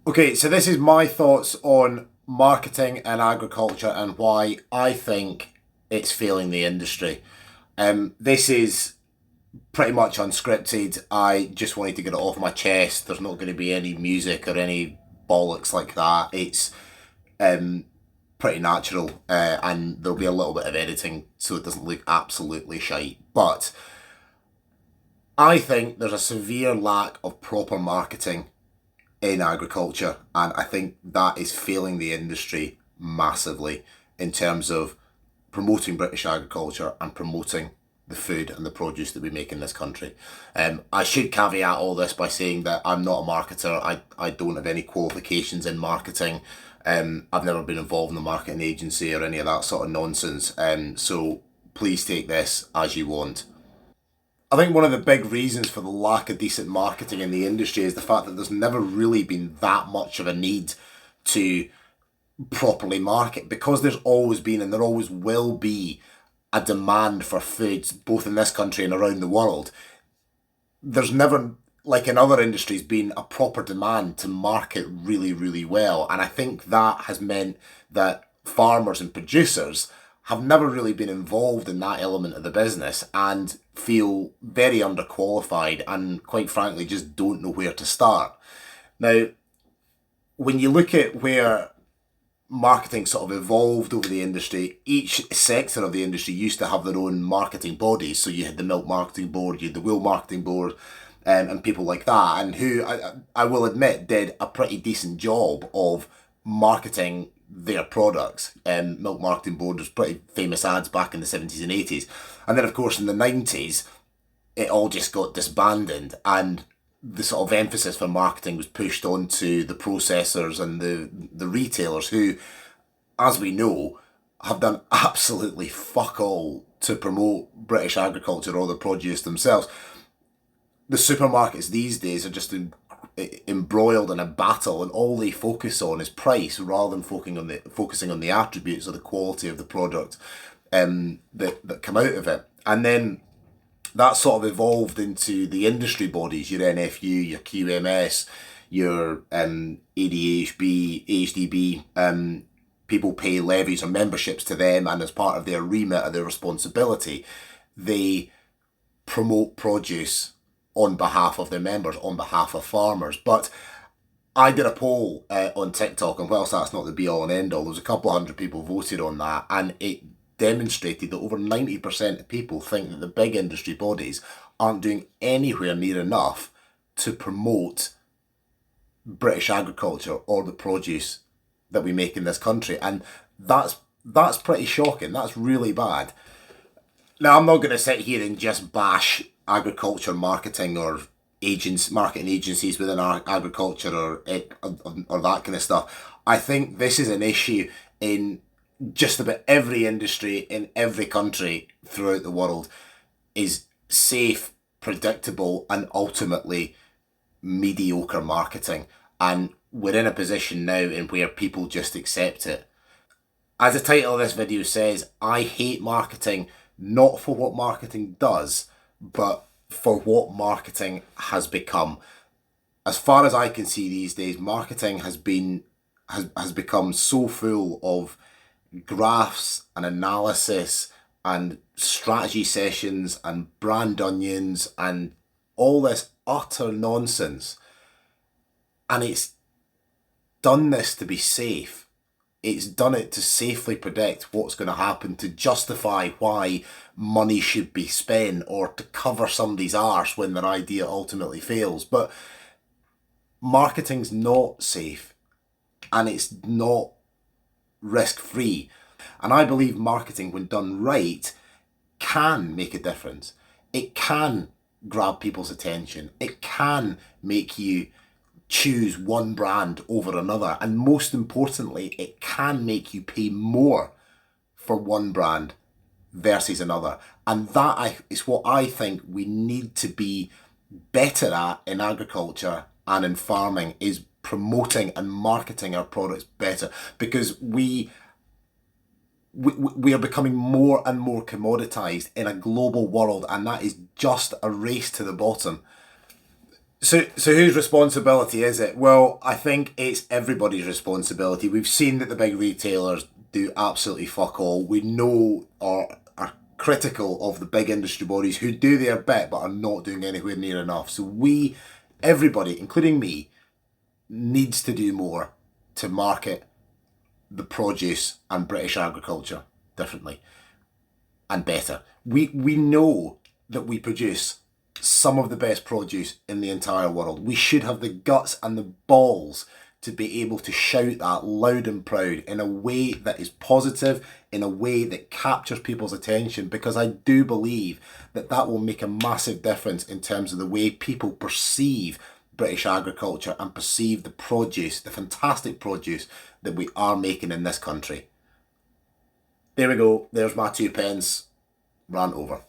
Okay, so this is my thoughts on marketing and agriculture and why I think it's failing the industry. This is pretty much unscripted. I just wanted to get it off my chest. There's not going to be any music or any bollocks like that. It's um, pretty natural, and there'll be a little bit of editing so it doesn't look absolutely shite. But I think there's a severe lack of proper marketing in agriculture, and I think that is failing the industry massively in terms of promoting British agriculture and promoting the food and the produce that we make in this country. I should caveat all this by saying that I'm not a marketer. I don't have any qualifications in marketing. I've never been involved in a marketing agency or any of that sort of nonsense. So please take this as you want. I think one of the big reasons for the lack of decent marketing in the industry is the fact that there's never really been that much of a need to properly market, because there's always been and there always will be a demand for foods both in this country and around the world. There's never, like in other industries, been a proper demand to market really, really well. And I think that has meant that farmers and producers have never really been involved in that element of the business and feel very underqualified and, quite frankly, just don't know where to start. Now, when you look at where marketing sort of evolved over the industry, each sector of the industry used to have their own marketing bodies. So you had the Milk Marketing Board, you had the Wool Marketing Board, and people like that, and who I will admit did a pretty decent job of marketing their products. Milk Marketing Board was pretty famous ads back in the 70s and 80s. And then, of course, in the 90s, it all just got disbanded, and the sort of emphasis for marketing was pushed onto the processors and the retailers who, as we know, have done absolutely fuck all to promote British agriculture or the produce themselves. The supermarkets these days are just embroiled in a battle, and all they focus on is price rather than focusing on the attributes or the quality of the product that come out of it. And then that sort of evolved into the industry bodies, your NFU, your QMS, your ADHB, HDB. People pay levies or memberships to them, and as part of their remit or their responsibility, they promote produce on behalf of their members, on behalf of farmers. But I did a poll on TikTok, and whilst that's not the be all and end all, there was a couple of hundred people voted on that, and it demonstrated that over 90% of people think that the big industry bodies aren't doing anywhere near enough to promote British agriculture or the produce that we make in this country. And that's pretty shocking. That's really bad. Now, I'm not going to sit here and just bash agriculture marketing or marketing agencies within our agriculture or that kind of stuff. I think this is an issue in just about every industry in every country throughout the world. Is safe, predictable, and ultimately mediocre marketing. And we're in a position now in where people just accept it. As the title of this video says, I hate marketing, not for what marketing does, but for what marketing has become. As far as I can see these days, marketing has become so full of graphs and analysis and strategy sessions and brand onions and all this utter nonsense. And it's done this to be safe. It's done it to safely predict what's going to happen, to justify why money should be spent, or to cover somebody's arse when their idea ultimately fails. But marketing's not safe, and it's not risk-free. And I believe marketing, when done right, can make a difference. It can grab people's attention. It can make you choose one brand over another. And most importantly, it can make you pay more for one brand versus another. And that is what I think we need to be better at in agriculture and in farming, is promoting and marketing our products better, because we are becoming more and more commoditized in a global world, and that is just a race to the bottom. So whose responsibility is it? Well, I think it's everybody's responsibility. We've seen that the big retailers do absolutely fuck all. We know or are critical of the big industry bodies who do their bit but are not doing anywhere near enough. So everybody, including me, needs to do more to market the produce and British agriculture differently and better. We know that we produce some of the best produce in the entire world. We should have the guts and the balls to be able to shout that loud and proud in a way that is positive, in a way that captures people's attention, because I do believe that that will make a massive difference in terms of the way people perceive British agriculture and perceive the produce, the fantastic produce that we are making in this country. There we go. There's my 2 pence. Rant over.